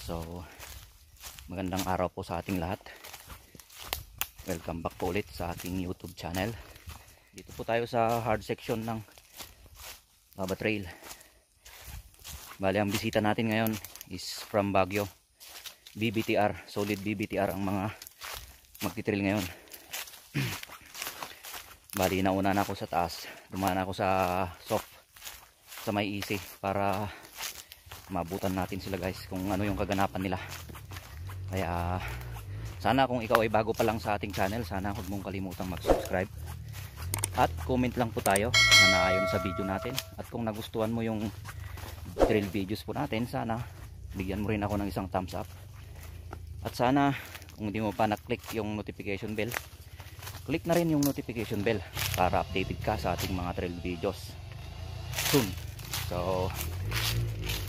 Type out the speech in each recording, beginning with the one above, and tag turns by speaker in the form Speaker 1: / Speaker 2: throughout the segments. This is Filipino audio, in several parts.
Speaker 1: So, magandang araw po sa ating lahat. Welcome back po ulit sa ating YouTube channel. Dito po tayo sa hard section ng Lava Trail. Bali, ang bisita natin ngayon is from Baguio. BBTR, solid BBTR ang mga magti-trail ngayon. Bali, nauna na ako sa taas. Dumaan ako sa soft, sa may easy, para mabutan natin sila guys kung ano yung kaganapan nila. Kaya sana kung ikaw ay bago pa lang sa ating channel, sana huwag mong kalimutang mag-subscribe at comment lang po tayo na naayon sa video natin. At kung nagustuhan mo yung trail videos po natin, sana bigyan mo rin ako ng isang thumbs up. At sana kung hindi mo pa na-click yung notification bell, click na rin yung notification bell para updated ka sa ating mga trail videos soon. So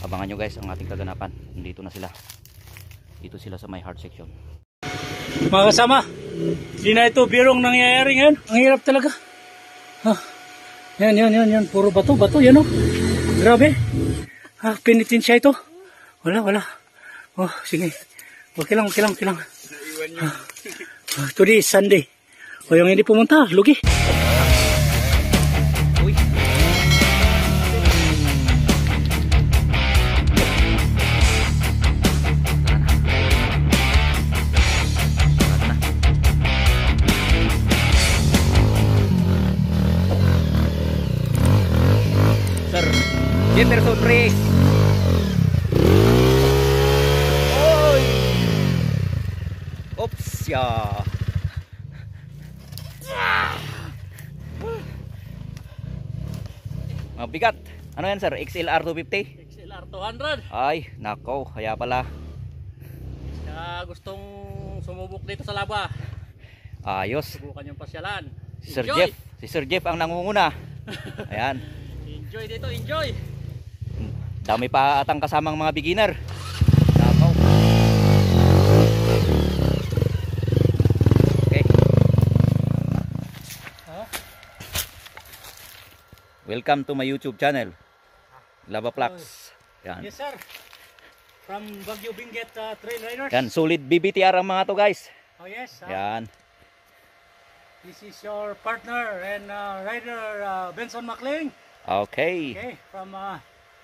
Speaker 1: abangan nyo guys ang ating kaganapan. Nandito na sila. Dito sila sa may hard section.
Speaker 2: Mga kasama, hindi na ito birong nangyayari ngayon. Ang hirap talaga. Yan. Puro bato. Yan o. Grabe. Pinitin siya ito. Wala. Oh, sige. Okay lang. Today is Sunday. O yung hindi pumunta, lugi.
Speaker 1: Jefferson Race. Oy. Oops ya. Mabigat. Ano yan sir? XLR 250?
Speaker 2: XLR 200.
Speaker 1: Ay, nako, kaya pala.
Speaker 2: Gustong sumubok dito sa laba.
Speaker 1: Ayos.
Speaker 2: Subukan yung pasyalan.
Speaker 1: Sir Jeff. Si Sir Jeff ang nangunguna. Ayan.
Speaker 2: Enjoy dito, enjoy.
Speaker 1: Dami pa atang kasamang mga beginner. Nakaw. Okay. Welcome to my YouTube channel, Lava Plax. Yan.
Speaker 2: Yes sir. From Baguio Benguet Trail Riders.
Speaker 1: Yan, solid BBTR ang mga to guys.
Speaker 2: Oh yes.
Speaker 1: Yan.
Speaker 2: This is your partner and rider Benson McLean.
Speaker 1: Okay.
Speaker 2: Okay, from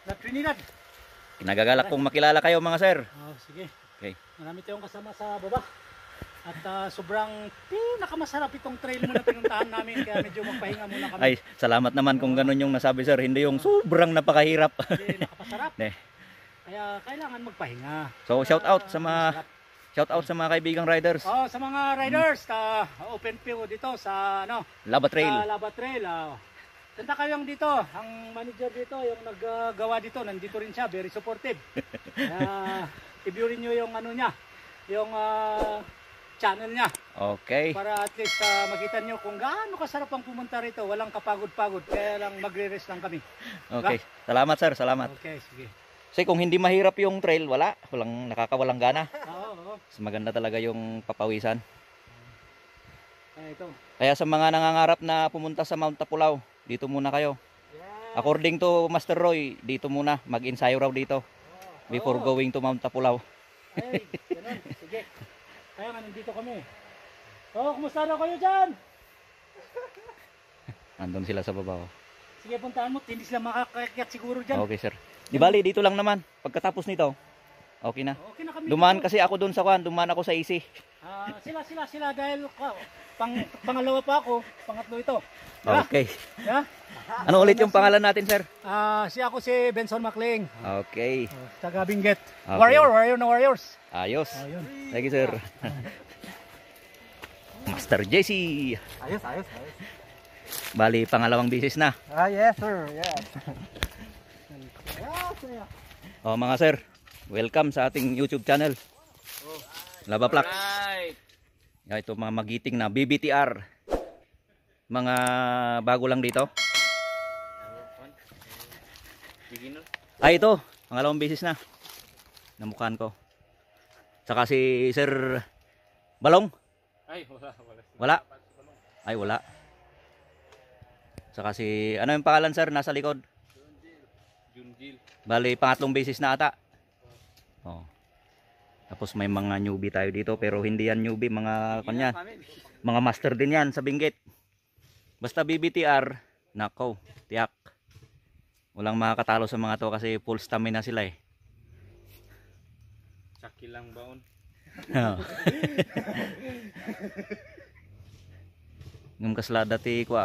Speaker 2: La Trinidad.
Speaker 1: Kinagagalak kong makilala kayo mga sir.
Speaker 2: Oh, sige.
Speaker 1: Okay.
Speaker 2: Marami tayong kasama sa baba. At sobrang pinakamasarap itong trail muna pinuntahan namin, kaya medyo magpahinga muna kami.
Speaker 1: Ay, salamat naman kung ganun yung nasabi sir. Hindi yung sobrang napakahirap.
Speaker 2: Hindi nakapasarap. Kaya kailangan magpahinga.
Speaker 1: So shout out sa mga kaibigang riders.
Speaker 2: Oh, sa mga riders, open view dito sa
Speaker 1: Lava Trail.
Speaker 2: Sa Lava Trail. Punta kayong dito, ang manager dito, yung naggawa dito, nandito rin siya, very supportive. I-view rin nyo yung niya, yung channel niya.
Speaker 1: Okay.
Speaker 2: Para at least makita nyo kung gaano kasarap ang pumunta rito, walang kapagod-pagod, kaya lang magre-rest lang kami.
Speaker 1: Okay. Diba? Salamat sir, salamat.
Speaker 2: Okay, sige.
Speaker 1: Kasi kung hindi mahirap yung trail, walang nakakawalang gana.
Speaker 2: Oo.
Speaker 1: Mas maganda talaga yung papawisan.
Speaker 2: Ito.
Speaker 1: Kaya sa mga nangangarap na pumunta sa Mount Tapulaw, dito muna kayo.
Speaker 2: Yeah.
Speaker 1: According to Master Roy, dito muna, mag-ensayo raw dito before going to Mount Tapulaw.
Speaker 2: Ay, ganun. Sige. Kaya nga nandito kami. Oh, kumusta na kayo dyan?
Speaker 1: Nandun sila sa baba.
Speaker 2: Sige, puntaan mo. Hindi sila makakakyat siguro dyan.
Speaker 1: Okay sir. Di bali, dito lang naman. Pagkatapos nito, okay na.
Speaker 2: Okay na kami.
Speaker 1: Dumaan kasi ako dun sa dumaan ako sa easy.
Speaker 2: Sila dahil pangalawa pa ako, pangatlo ito. Diba?
Speaker 1: Okay.
Speaker 2: Yeah?
Speaker 1: Ano ulit yung pangalan natin sir?
Speaker 2: Ako si Benson McLean.
Speaker 1: Okay.
Speaker 2: Taga Benguet.
Speaker 1: Okay.
Speaker 2: Warrior na Warriors.
Speaker 1: Ayos.
Speaker 2: Ayun.
Speaker 1: Thank you sir. Master JC.
Speaker 3: Ayos.
Speaker 1: Bali, pangalawang bisis na.
Speaker 3: Yes sir, yes.
Speaker 1: Oh mga sir, welcome sa ating YouTube channel, Lava Plax. Ito mga magiting na BBTR. Mga bago lang dito. Ay ito, pangalawang bisis na. Namukhaan ko. Saka si Sir Balong.
Speaker 2: Ay,
Speaker 1: Wala. Ay wala. Saka si, ano yung pangalan sir nasa likod?
Speaker 2: Junjil.
Speaker 1: Bali, pangatlong beses na ata. Oh. Tapos may mga newbie tayo dito, pero hindi yan newbie, mga kanya. Mga master din yan sa Benguet. Basta BBTR, nako, tiyak. Walang makakatalo sa mga to kasi full stamina sila eh.
Speaker 3: Saki lang baon.
Speaker 1: Ngum kasla dati ko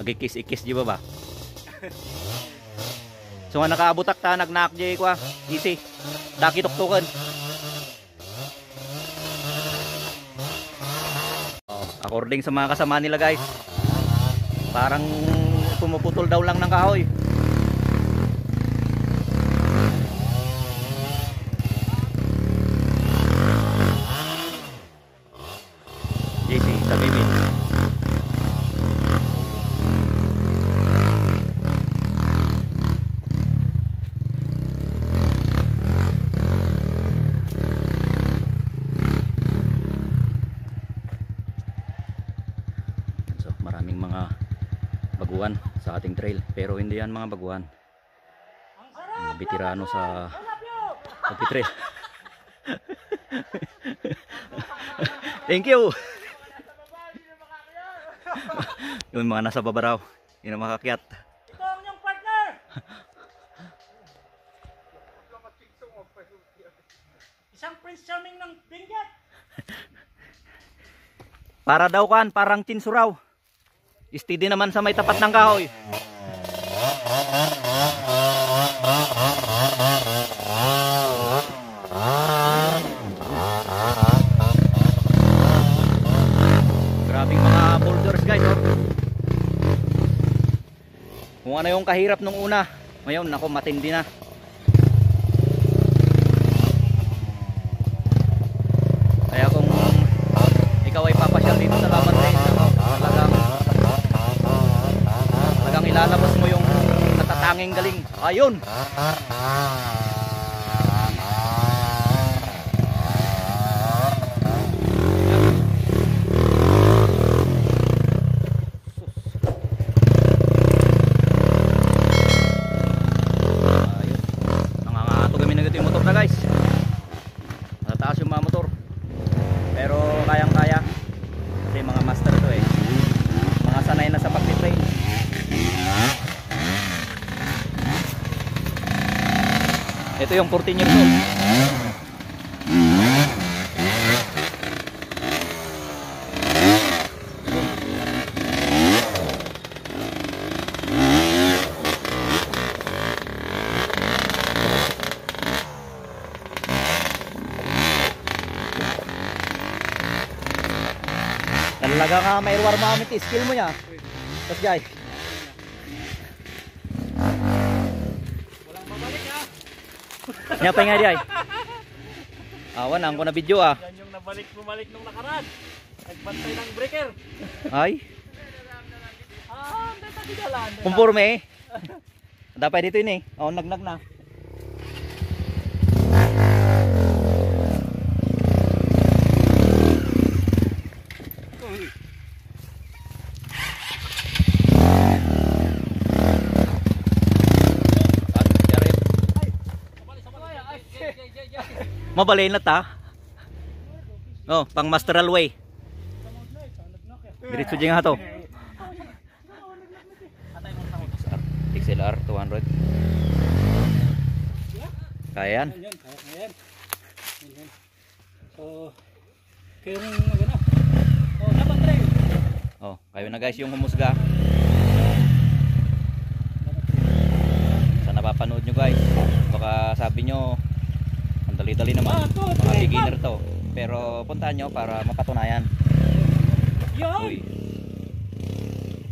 Speaker 1: agikis-ikis di ba? So nga nakaabutak ta nagnak di ko easy. Daki tuktukan. According sa mga kasama nila guys, parang pumuputol daw lang ng kahoy. JC sa bibig. So maraming mga baguhan sa ating trail, pero hindi yan mga baguhan, mga veterano sa pagtitrail. Thank you. Yung mga nasa baba raw, yun ang makakyat.
Speaker 2: Ito ang inyong partner. Isang Prince Charming ng Benguet.
Speaker 1: Para daw kan, parang tinsuraw. Steady naman sa may tapat ng kahoy. Grabing mga boulders guys, oh. Kung ano yung kahirap nung una, ngayon nako matindi na. Kaya kung ikaw ay papasyal dito sa Laban Trail, talagang ilalabas mo yung natatanging galing. Ayun. Ito yung 14 years old. Talaga nga may warmamit skill mo niya. Tapos guys, nya pa nga di ay. Awan ang ko na video ah.
Speaker 2: Yan yung bumalik nung nakaraan. Nagbantay ng breaker.
Speaker 1: Ay.
Speaker 2: Hindi tayo dalan.
Speaker 1: Kumpurme. Dapat dito ini. Oh, nagnag na. Mabalay na ta. Oh, pang masteral way. Diretso dyan nga to. XLR 200. Kaya yan.
Speaker 2: So, kayo rin gano'n. Oh, Laban Trail.
Speaker 1: Oh, kayo na guys yung humusga. Sa napapanood nyo guys, baka sabi nyo ang dali-dali naman, mga beginner to, pero puntahan nyo para mapatunayan.
Speaker 2: Yan!
Speaker 1: Uy.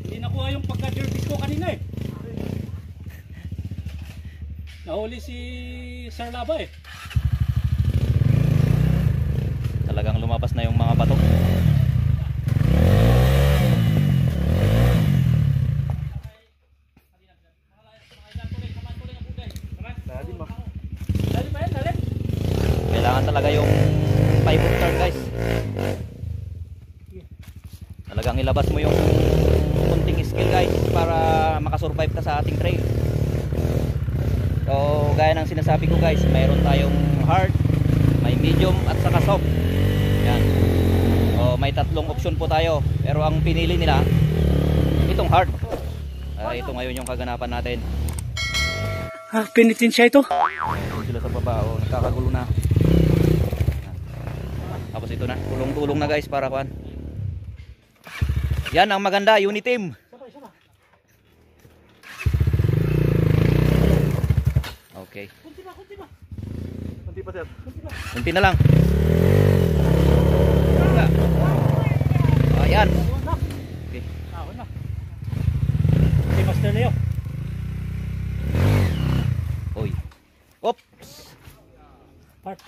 Speaker 2: Hindi nakuha yung pagka-derbies ko kanina eh. Nahuli si Sir Laba eh.
Speaker 1: Talagang lumabas na yung mga bato. Kailangan talaga yung pivot turn guys. Talagang ilabas mo yung kunting skill guys para makasurvive ka sa ating trail. So gaya ng sinasabi ko guys, mayroon tayong hard, may medium at saka soft. Yan. O, may tatlong option po tayo. Pero ang pinili nila, itong hard. Ito ngayon yung kaganapan natin.
Speaker 2: Penitensya ito.
Speaker 1: Ayan sila sa baba. O, nagkakagulo na. Yan. Tapos ito na. Tulong-tulong na guys para kuan. Yan ang maganda, Uniteam. Okay.
Speaker 3: Kunti pa, sir.
Speaker 1: Kunti na lang. Ayan. Okay.
Speaker 2: Si Master Leo.
Speaker 1: Oy. Oops.
Speaker 2: Part.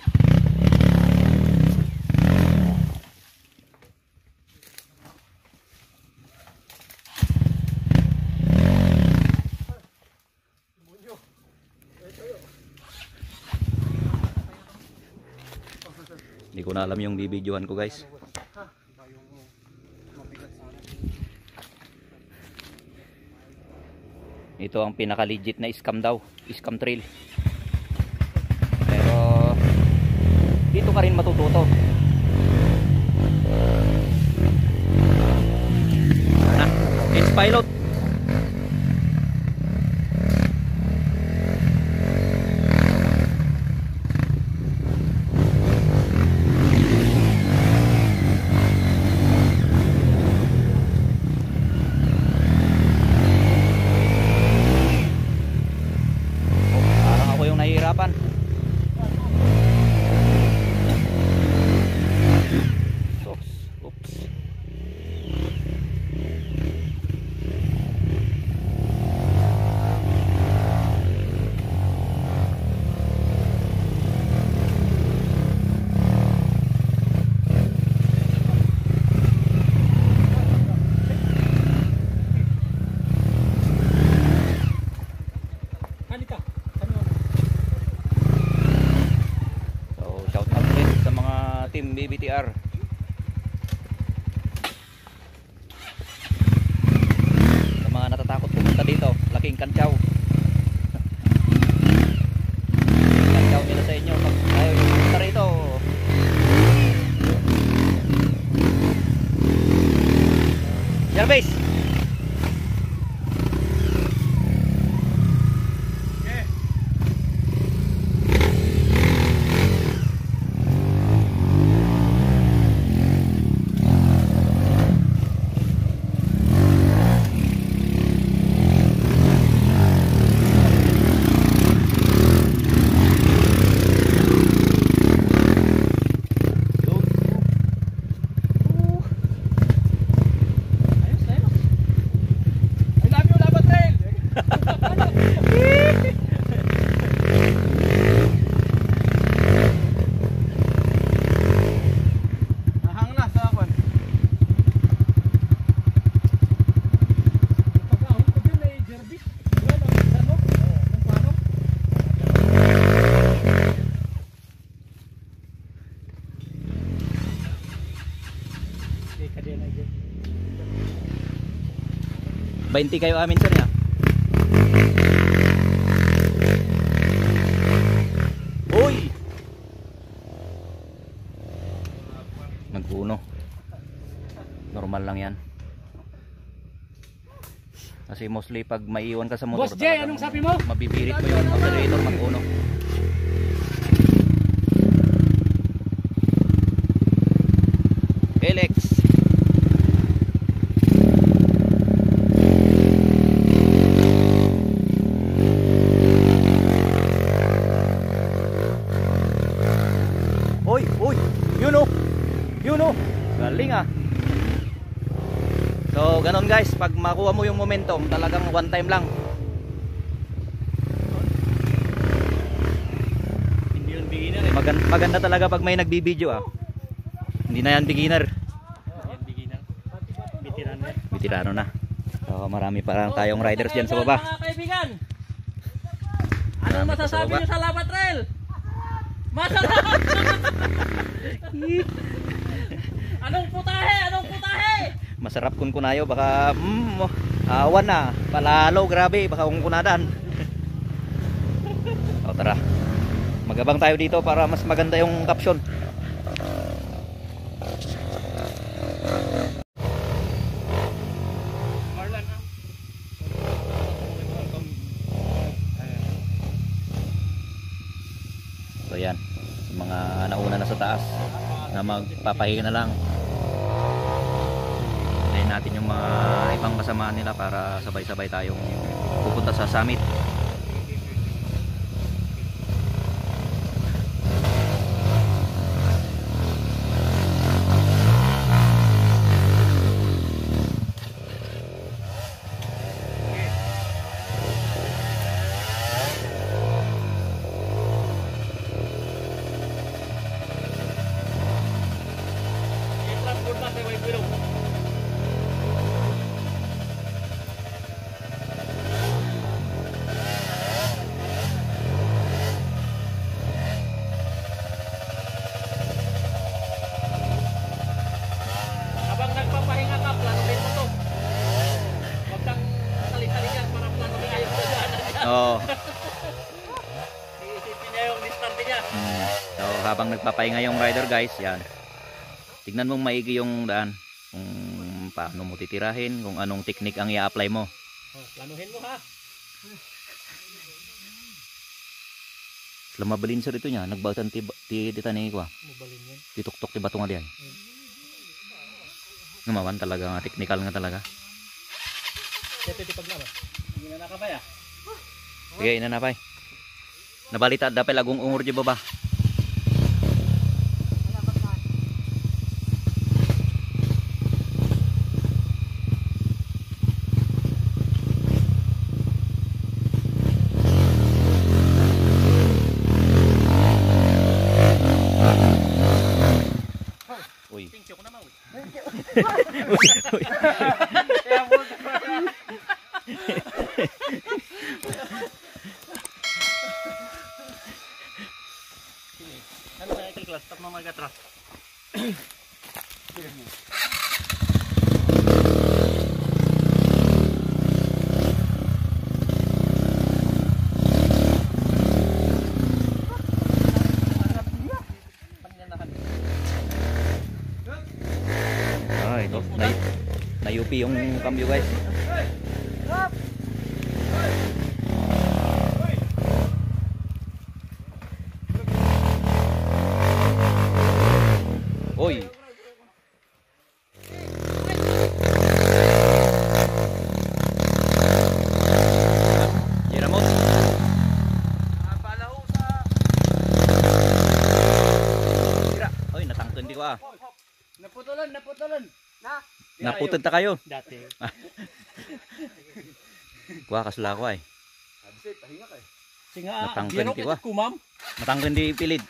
Speaker 1: Hindi ko na alam yung bibidyohan ko guys. Ito ang pinaka legit na scam daw, scam trail. Pero dito ka rin matututo. Na, it's pilot. Nahihirapan. Oops. Team BBTR. Sa mga natatakot pumunta dito, laking kantyaw. Kantyaw nila sa inyo pag ayaw yung pumunta rito. Jarvis! Bainti kayo amin sir ya. Uy! Nagpuno. Normal lang yan. Kasi mostly pag maiiwan ka sa motor,
Speaker 2: Boss Jay, anong sabi mo?
Speaker 1: mabibirit mo yung accelerator, magpuno. Felix. Uy, yun o, galing ah. So ganon guys, pag makuha mo yung momentum, talagang one time lang.
Speaker 2: Hindi yun beginner
Speaker 1: Maganda talaga pag may nagbibideo ah. Hindi na yan beginner.
Speaker 2: Yan beginner. Veterano yan.
Speaker 1: Veterano na. So marami pa lang tayong riders dyan sa baba.
Speaker 4: Mga kaibigan,
Speaker 1: Marami
Speaker 4: anong
Speaker 1: pa sa
Speaker 4: masasabi
Speaker 1: baba.
Speaker 4: nyo sa Lava Trail? Masarap! Anong putahe? Anong putahe?
Speaker 1: Masarap kun kunayo, baka awan na, palalo, grabe, baka kung kunadan. O tara, Magabang tayo dito para mas maganda yung caption. So yan, mga nauna na sa taas na magpapahinga na lang. Hintayin natin yung mga ibang kasamaan nila para sabay-sabay tayong pupunta sa summit.
Speaker 4: I-transport natin, may bilog. Habang nagpapahinga ka, planuhin mo to. Huwag kang sali-salikan para planuhin ayaw sa daanan niya.
Speaker 1: Oo.
Speaker 4: Iisipin niya yung distante niya.
Speaker 1: So habang nagpapahinga yung rider guys, yan. Tignan mong maigi yung daan. Kung paano mo titirahin, kung anong technique ang i-apply mo.
Speaker 4: Oh, planuhin mo ha.
Speaker 1: Lamabalin sa rito niya, nagbatan ti tani ko.
Speaker 4: Mubalin yan.
Speaker 1: Tituktok ti bato nga diyan. Gumawan talaga nga, technical nga talaga.
Speaker 4: Ito tipag na ba? Hindi na nakabay ah.
Speaker 1: Sige, ina na pay. Nabalita dapat lagong ungor di baba. Uy.
Speaker 4: Tingko ko na mawit.
Speaker 1: Uy.
Speaker 4: Ano na ikiklas? Tap mo mag-atras.
Speaker 1: Ah, ito. Na-UP yung cambio guys. Oy. Jeramot.
Speaker 4: Palaho sa...
Speaker 1: Tira. Oy, natangken di ko ah.
Speaker 4: Naputulan. Na?
Speaker 1: Naputod ta kayo.
Speaker 4: Dati.
Speaker 1: Kuha kasula ko ay.
Speaker 4: Singa,
Speaker 1: Natangken
Speaker 4: biro
Speaker 1: ti
Speaker 4: kita
Speaker 1: ko.
Speaker 4: kumam.
Speaker 1: Natangken di pilid.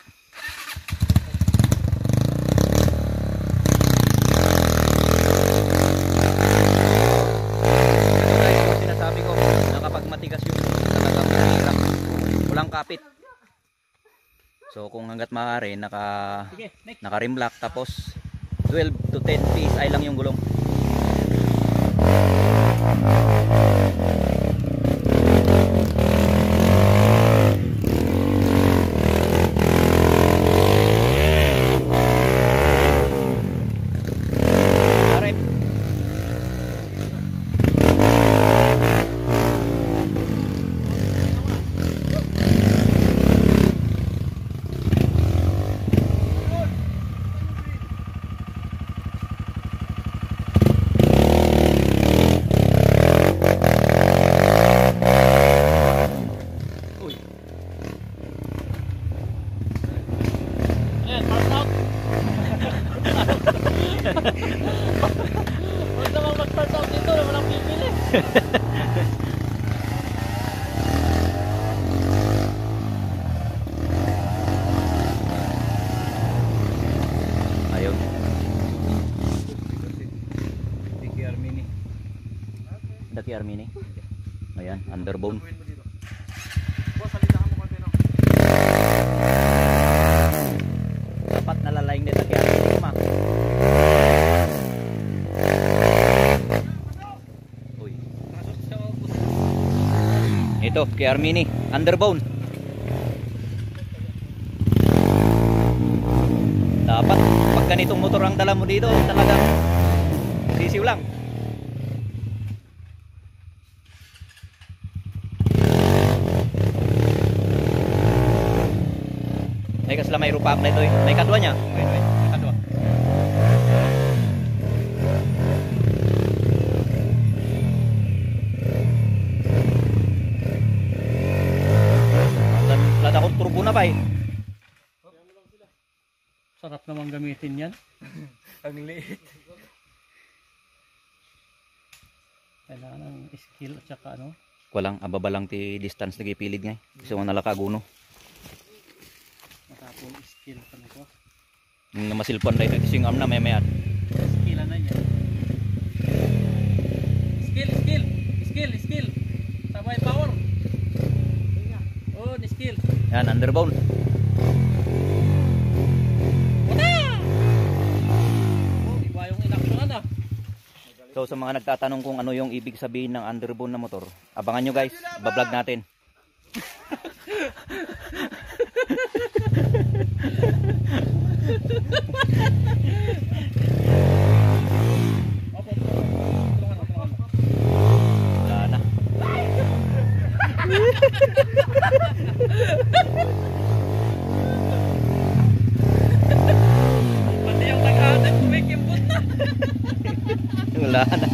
Speaker 1: Guys, sinasabi ko na kapag matigas yung talagang mahirap. Walang kapit. So kung hanggat maaari
Speaker 4: Sige, next.
Speaker 1: naka rim lock tapos 12 to 10 PSI lang yung gulong. Arep.
Speaker 4: Ayan, first out. Huwag namang mag-start out dito na walang pipili.
Speaker 1: Ayun. Daki Armini. Ayan, underbone. Dapat nalalaing nila kaya Armini ma. Uy. Ito, kay Armini, underbone. Dapat pag ganitong motor ang dala mo dito, talagang sisiw lang. Ay kasla may rupak na ito eh. May kadwa niya.
Speaker 3: May kadwa.
Speaker 1: Lada akong turbo na ba eh.
Speaker 2: Sarap naman gamitin yan.
Speaker 3: Ang liit.
Speaker 2: Kailangan ng skill at saka ano.
Speaker 1: Walang ababa lang ti distance nagipilid nga. Gusto mo nalakaguno.
Speaker 2: Matapong skill pa na ko.
Speaker 1: Yung masilpon na ito, ising arm na may mayat.
Speaker 2: Skill na yan. Skill. Sabay power. Oh, ni skill.
Speaker 1: Yan, underbone.
Speaker 2: Oh, iba yung inaksyonan ah.
Speaker 1: So sa mga nagtatanong kung ano yung ibig sabihin ng underbone na motor, abangan nyo guys, bablog natin. Wala na.
Speaker 2: Pati yung nag-aatag, kumikimpot na.
Speaker 1: Wala na.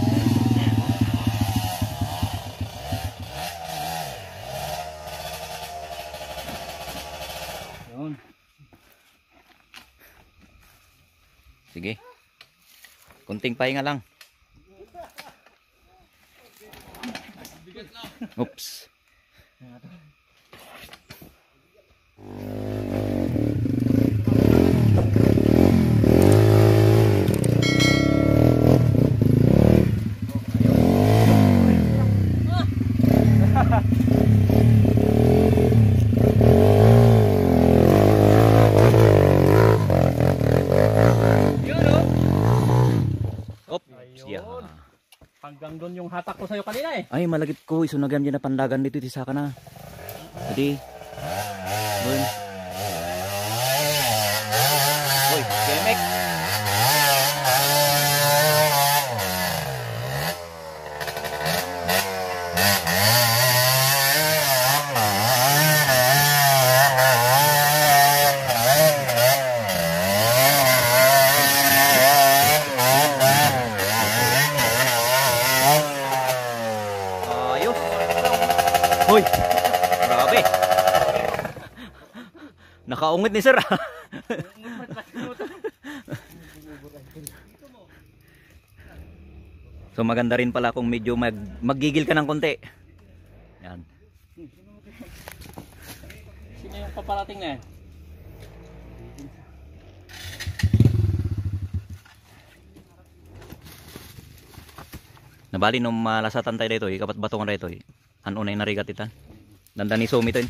Speaker 2: Yun.
Speaker 1: Sige. Kunting pahinga lang. Oops.
Speaker 2: Yun oh.
Speaker 1: Oops. Yeah.
Speaker 2: Hanggang doon yung hatak ko sa'yo kanina eh.
Speaker 1: Ay, malagip ko. Isunagyan dyan na pandagan dito. Isa ka na. Jadi. Doon. Uy, Kemek. Ayos. Hoy. Grabe. Nakaungit ni sir. So maganda rin pala kung medyo maggigil ka ng konti. Yan.
Speaker 2: Sino yung paparating na yan?
Speaker 1: Nabali nung malasatan tayo dito, kapat batongan dito. Ano na yung narigat itan. Dandan ni Somi to.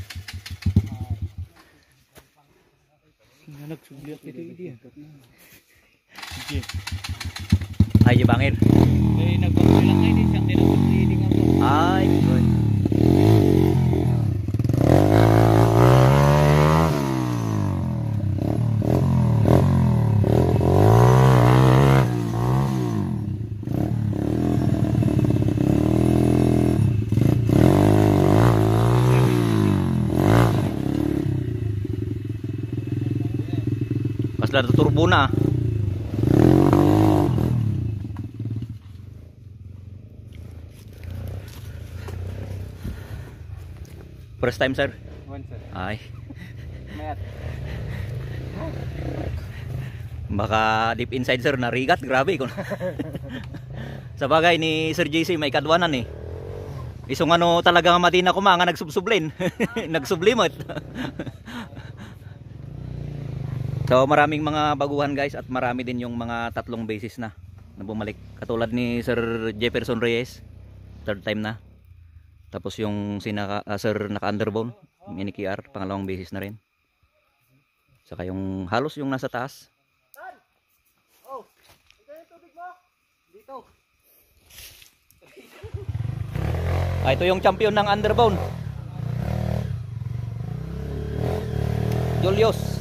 Speaker 2: Nagsubliat ito yan.
Speaker 1: Ay, bangir.
Speaker 2: Kaya nagpapilak na hindi siyang tinatuliding ako.
Speaker 1: Ay, good. Pas lado turbo na. First time, sir?
Speaker 3: One, sir.
Speaker 1: Ay.
Speaker 3: Mayat.
Speaker 1: Baka deep inside, sir, narigat. Grabe. Sa bagay ni Sir JC, may kadwanan eh. Isong ano talaga mati na kumanga nagsubsublin. Nagsublimot. So maraming mga baguhan guys at marami din yung mga tatlong basis na bumalik. Katulad ni Sir Jefferson Reyes, third time na. Tapos yung Sir naka-underbone, yung NKR, pangalawang basis na rin. Saka yung halos yung nasa taas.
Speaker 3: Oh, ito yung tubig mo. Dito.
Speaker 1: Ito yung champion ng underbone. Julius.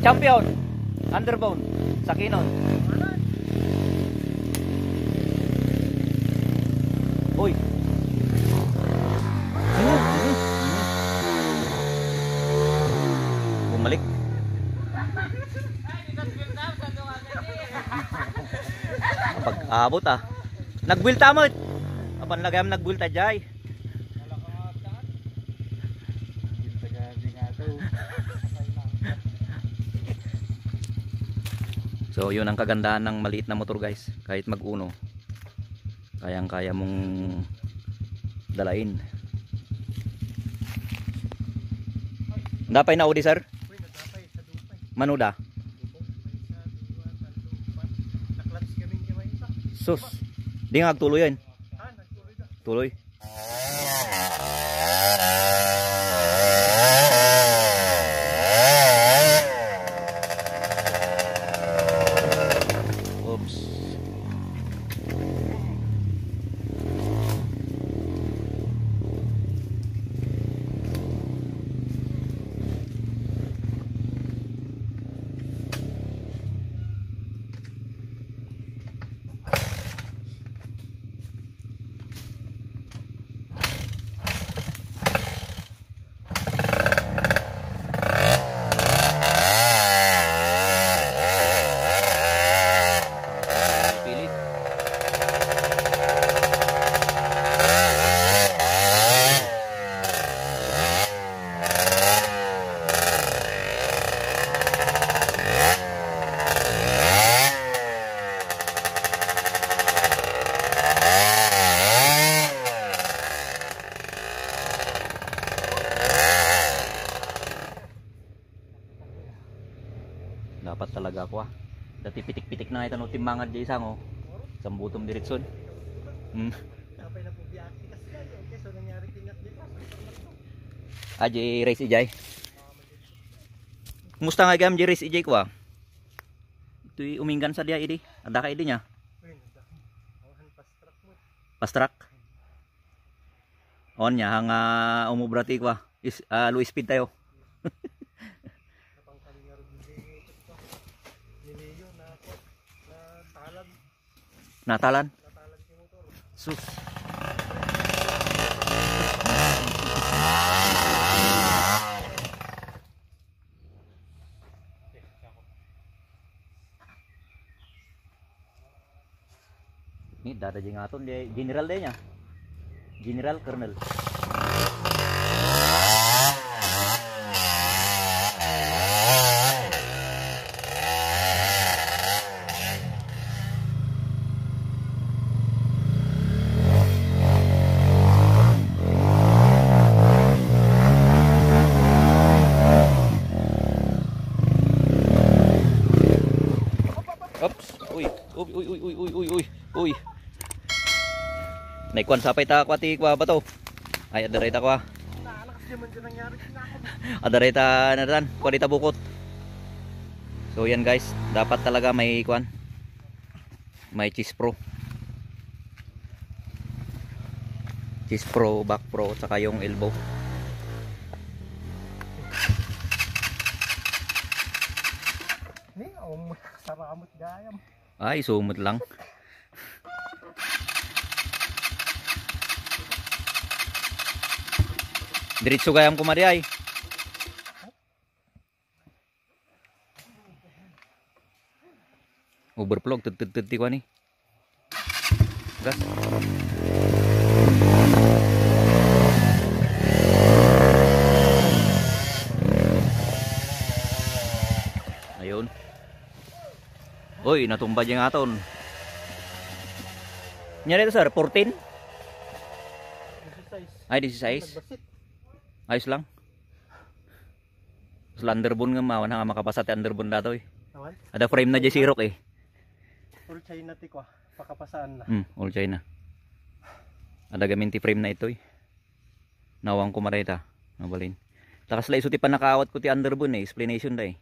Speaker 1: Champion. Underbone. Sa Kinon. Uy. Bumalik. Pag-abot ah. Nagbuilta mo. Apan lagay mo nagbuilta jay. So yun ang kagandahan ng maliit na motor guys. Kahit mag-uno, kayang-kaya mong dalain. Dapay na udi sir? Manuda? Sus, di nga agtuloy yan. Tuloy. Oops. Pilit. Dapat talaga ako ah. Dati pitik-pitik na ito no timbangan di isang oh. Sambutom diretson.
Speaker 3: Kapay na po biyaki kasi yan. Okay, so nangyari tingat dito.
Speaker 1: Aji race ijay. Kumusta nga gam race ijay ko ah? Ito'y uminggan sa dia idi. Ada ka idi niya. Fast track. On niya hang umubrati ko ah. Low speed tayo. Natalan. Sus. Ini dada jeng aton dia general dia nya. General Colonel. Oops. Uy. Naikuan sapay ta kwati kwa ba to? Ay adaray ta kwa.
Speaker 3: Naalakas naman dyan nangyari.
Speaker 1: Adaray ta naran, kwadi ta bukot. So yan guys, dapat talaga may kuan. May Cheese Pro. Cheese Pro, back pro, saka yung elbow.
Speaker 3: Ni, saramot gayam.
Speaker 1: Ay, sumot lang. Diretso gayam ko mari ay. Overflow, tut-tut-tuti ko ni. Gas. Ayun. Uy, natumba dyan aton. Nyari ito sir, 14? Ay, this is size. Ayos lang. Sa underbone nga mawan nga makapasat ang underbone dato eh. Ada frame na dyan si Rock eh.
Speaker 3: All China tikwa, pakapasaan na.
Speaker 1: All China. Ada gaminti frame na ito eh. Nawang kumareta. Nabalin. Takas la isuti pa nakaawat ko ti underbone eh. Explanation da eh.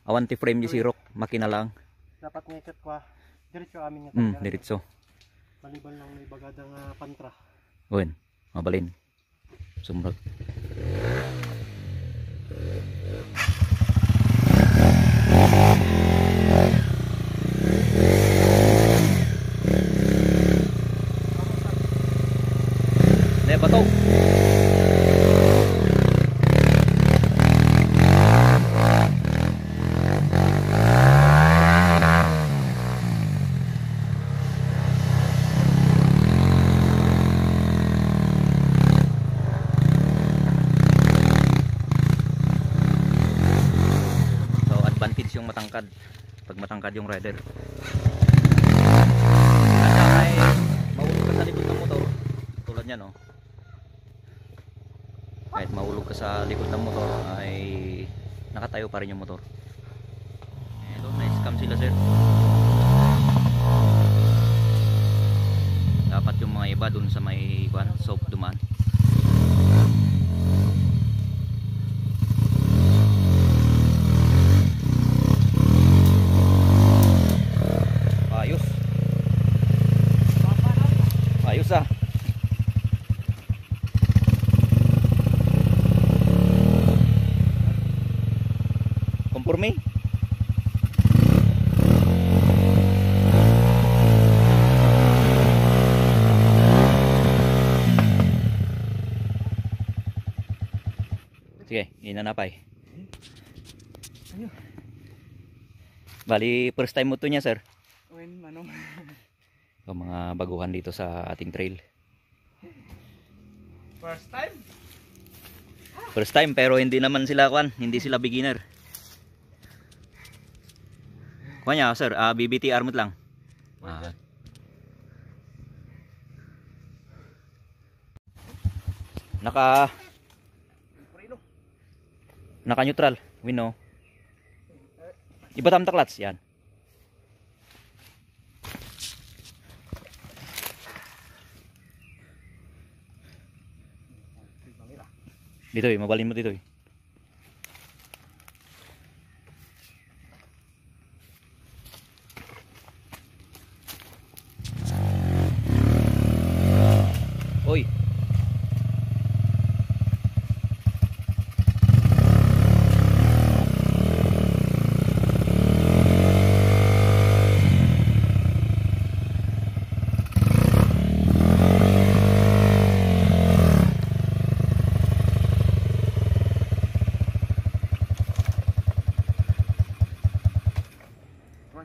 Speaker 1: Awan ti frame dyan si Rock. Makina lang.
Speaker 3: Dapat ngeket kwa. Diretso amin nga.
Speaker 1: Diretso.
Speaker 3: Malibal lang may bagadang pantra.
Speaker 1: Uwin. Mabalin. Sumrag. matangkad. Pag matangkad yung rider. Kanya ay mahulog ka sa likod ng motor. Tulad niyan, oh. Kahit mahulog ka sa likod ng motor ay nakatayo pa rin yung motor. Hello, nice cam sila, sir. Dapat yung mga iba dun sa may soap dumaan. Ayos. Ayos ah. Conforme. Sige, inanapay. Bali, first time mo to niya, sir.
Speaker 3: Manong.
Speaker 1: O mga baguhan dito sa ating trail.
Speaker 3: First time?
Speaker 1: First time, pero hindi naman sila, hindi sila beginner. Kuha niya, sir, BBT armut lang. Naka neutral, wino. Iba tam clutch, yan. Dito mabalin mo dito Oy.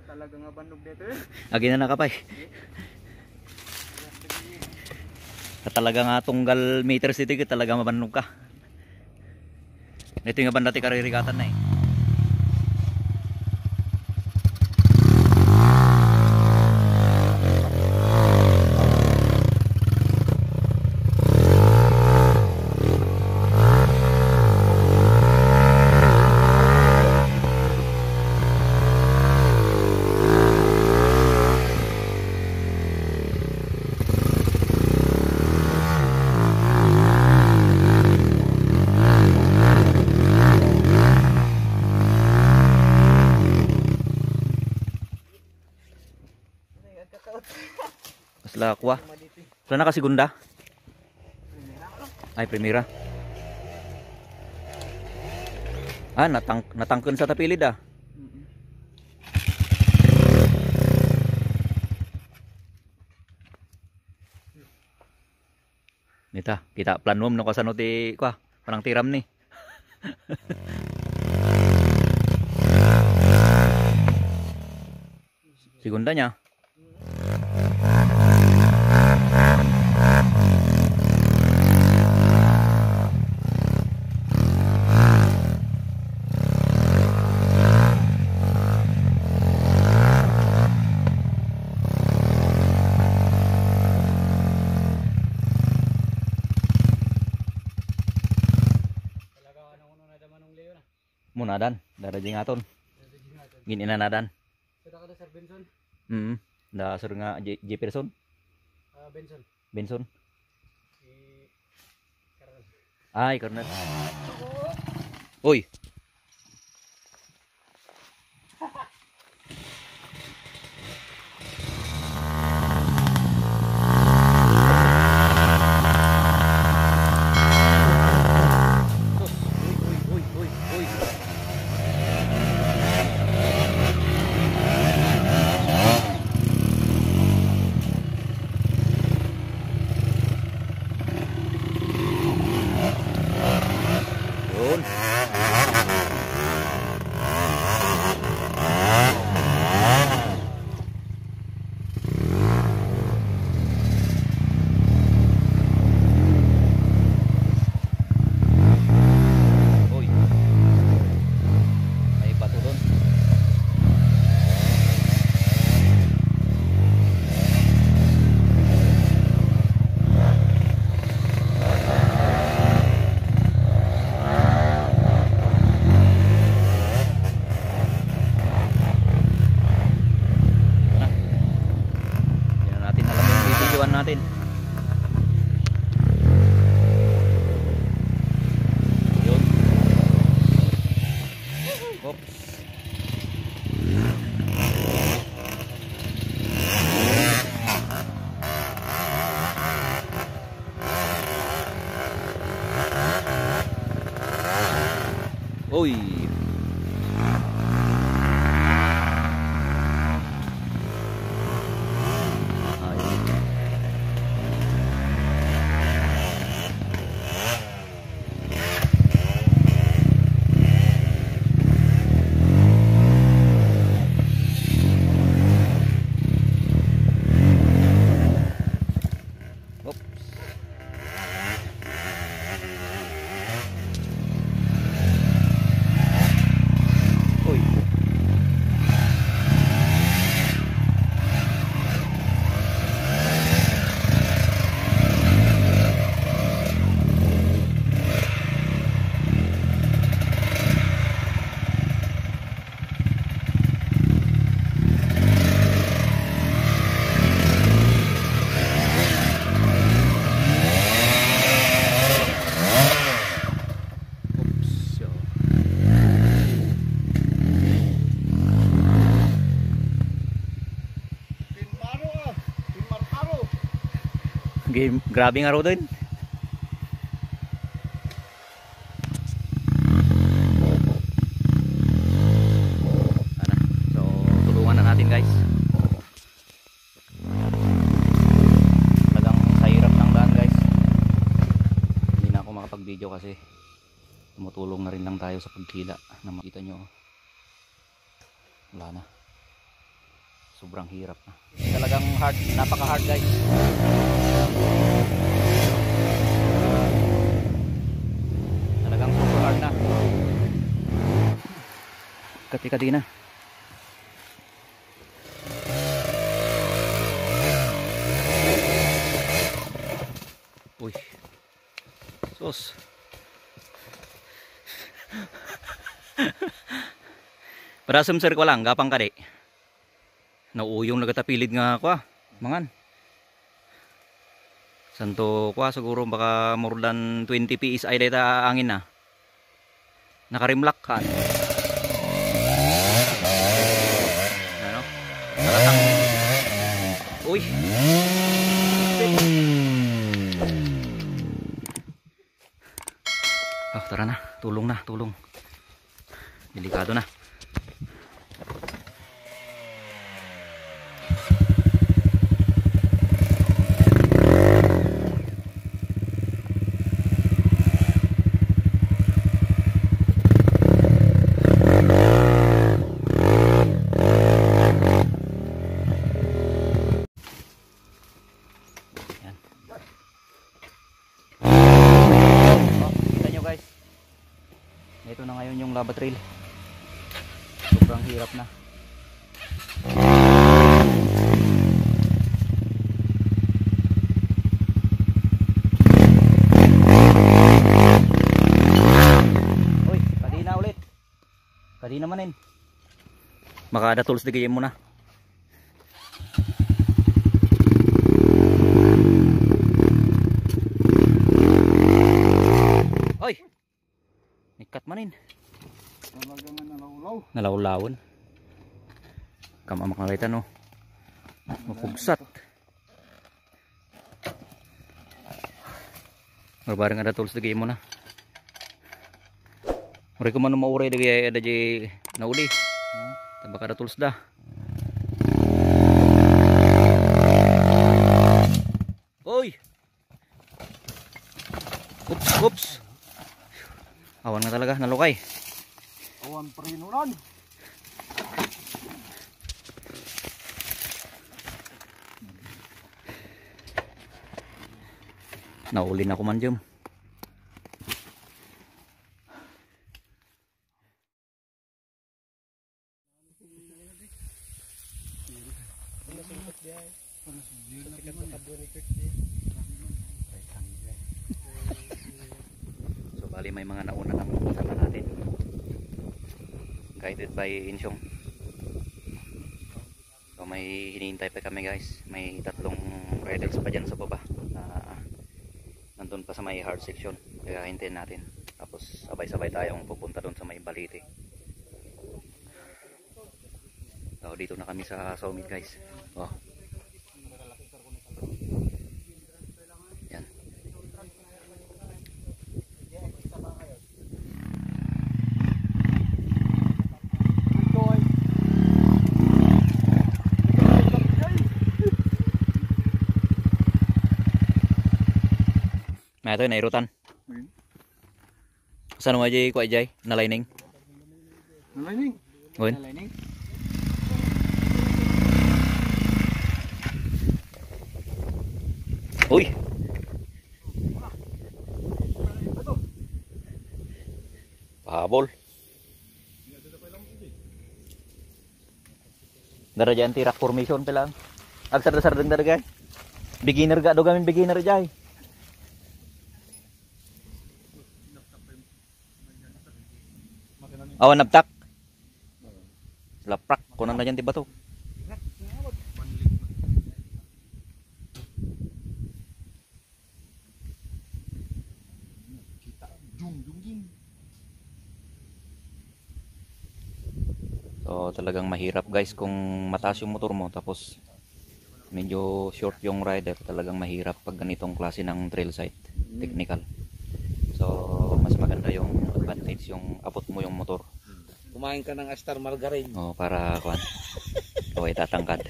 Speaker 3: Talaga nga bandog dito
Speaker 1: Agi na nakapay. Talaga nga tunggal meters dito talaga mabanog ka. Ito yung banda ti karirigatan na Kasla kuha. Wala na ka segunda? Ay, primera. Natangken sa tapilid Nita, kita planom no kasano ti kuha, parang tiram ni. Segunda niya. Munadan, darajing aton. Gininadan.
Speaker 3: Sudah kada Sir Benson?
Speaker 1: Da sur nga Jefferson.
Speaker 3: Benson.
Speaker 1: Benson.
Speaker 3: Karel.
Speaker 1: Ay, Cornel. Uy. Yun. Uy. Grabe nga raw din. Ano? So, tulungan na natin guys. Talagang sa hirap ng daan guys. Hindi na ako makapag-video kasi tumutulong na rin lang tayo sa pagkila. Na makita nyo. Wala na. Sobrang hirap na. Talagang hard, napaka-hard guys. Talagang super hard na. Kati-kati na. Uy. Sus. Parasum sir ko lang, gapang kadi. Nauuyong nagatapilid nga ako mangan. Santo kwa siguro baka more than 20 PSI data angin na. Nakarimlock kan. Ano? Nakatang. Uy. Ah, tara na, tulong na, tulong. Delikado na. Ito na ngayon yung lava trail. Sobrang hirap na. Uy, kadina ulit. Kadina manin. Makada tools digay mo na. Oy. Nikat manin.
Speaker 3: Talagang nalawlaw.
Speaker 1: Nalawlawon. Kamamak na kita no. Mapugsat. Barbareng ada tools digay mo na. Mari ko man mauray digay ada di nauli. Tabak ada tools dah. Oy. Oops, oops. Awan nga talaga, nalukay.
Speaker 3: Awan perinulan.
Speaker 1: Nauli na ko man dyan. So bali may mga nauna ng kasama natin. Guided by Insyong. So may hinihintay pa kami guys. May tatlong riders pa dyan sa baba na nandun pa sa may hard section. Kaya hintayin natin. Tapos sabay-sabay tayong pupunta doon sa may Balite. So dito na kami sa summit guys. Oh. Yan. ito yung nairutan.
Speaker 3: Ayun.
Speaker 1: Saan mo ajay ko ajay? Nalining?
Speaker 3: Nalining.
Speaker 1: Gun?
Speaker 3: Nalining.
Speaker 1: Uy! Pahabol. Dara dyan tirak formation pa lang. Agsar-sar dang daragay. Beginner ga do gamin beginner jay. Awan nabtak. Laprak kunan na dyan tiba to. So talagang mahirap guys kung mataas yung motor mo tapos medyo short yung rider, talagang mahirap pag ganitong klase ng trail site technical. So mas maganda yung advantage yung abot mo yung motor.
Speaker 4: Kumain ka ng Star Margarine.
Speaker 1: Oh, para kuan. O itatangkad.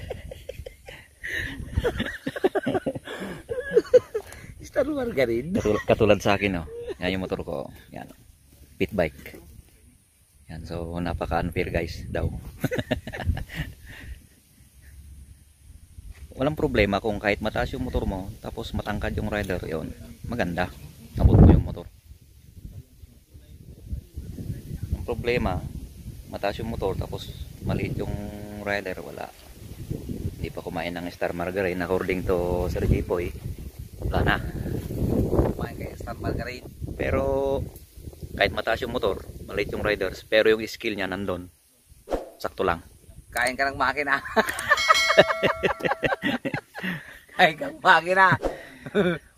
Speaker 4: Star Margarine?
Speaker 1: Katulad sa akin oh. Yan yung motor ko. Yan. Pit bike. Yan, so napaka-unfair guys daw. Walang problema kung kahit mataas yung motor mo tapos matangkad yung rider, yon maganda. Abot mo yung motor. Ang problema, mataas yung motor tapos maliit yung rider, wala. Hindi pa kumain ng Star Margarine according to Sir Jipoy. Wala na.
Speaker 4: Kumain ka ng Star Margarine.
Speaker 1: Pero kahit mataas yung motor, maliit yung riders, pero yung skill niya nandun. Sakto lang.
Speaker 4: Kain ka ng makina. Kain ka ng makina.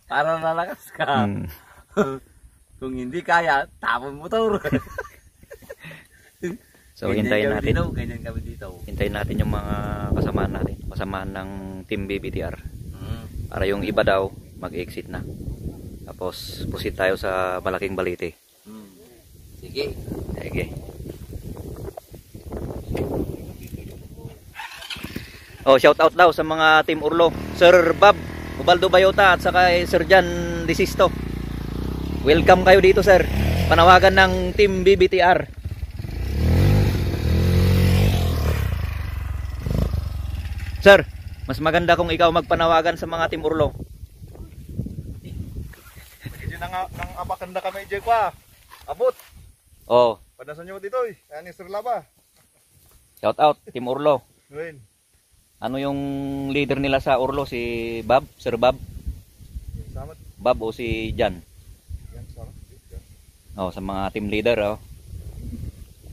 Speaker 4: Para lalakas ka. Kung hindi kaya, tapon motor.
Speaker 1: So hintayin natin.
Speaker 4: Ganyan kami dito.
Speaker 1: Hintayin natin yung mga kasamaan natin. Kasamaan ng Team BBTR. Para yung iba daw, mag-exit na. Tapos proceed tayo sa Malaking Balite.
Speaker 4: Sige.
Speaker 1: Sige. Oh, shout out daw sa mga Team Urlo. Sir Bob Ubaldo Bayota at saka Sir Jan Desisto. Welcome kayo dito, sir. Panawagan ng Team BBTR. Sir, mas maganda kung ikaw magpanawagan sa mga Team Urlo.
Speaker 3: Hindi nang abakanda kami dyan pa. Abot.
Speaker 1: Oh,
Speaker 3: Padasan nyo dito eh. Ani Sir Laba.
Speaker 1: shout out Team Urlo.
Speaker 3: Ngayon.
Speaker 1: Ano yung leader nila sa Urlo? Si Bob? Sir Bob?
Speaker 3: Salamat.
Speaker 1: Bob o si Jan?
Speaker 3: Yan, salamat.
Speaker 1: Oh, sa mga team leader, oh.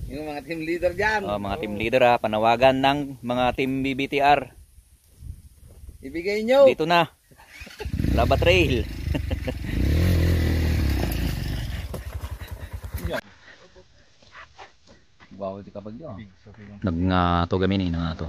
Speaker 4: Yung mga team leader dyan.
Speaker 1: Oh, mga team leader, ah, panawagan ng mga Team BBTR.
Speaker 4: Ibigay nyo.
Speaker 1: Dito na. Laba Trail. Wow, di kapag yun. Nag-to kami ni na to.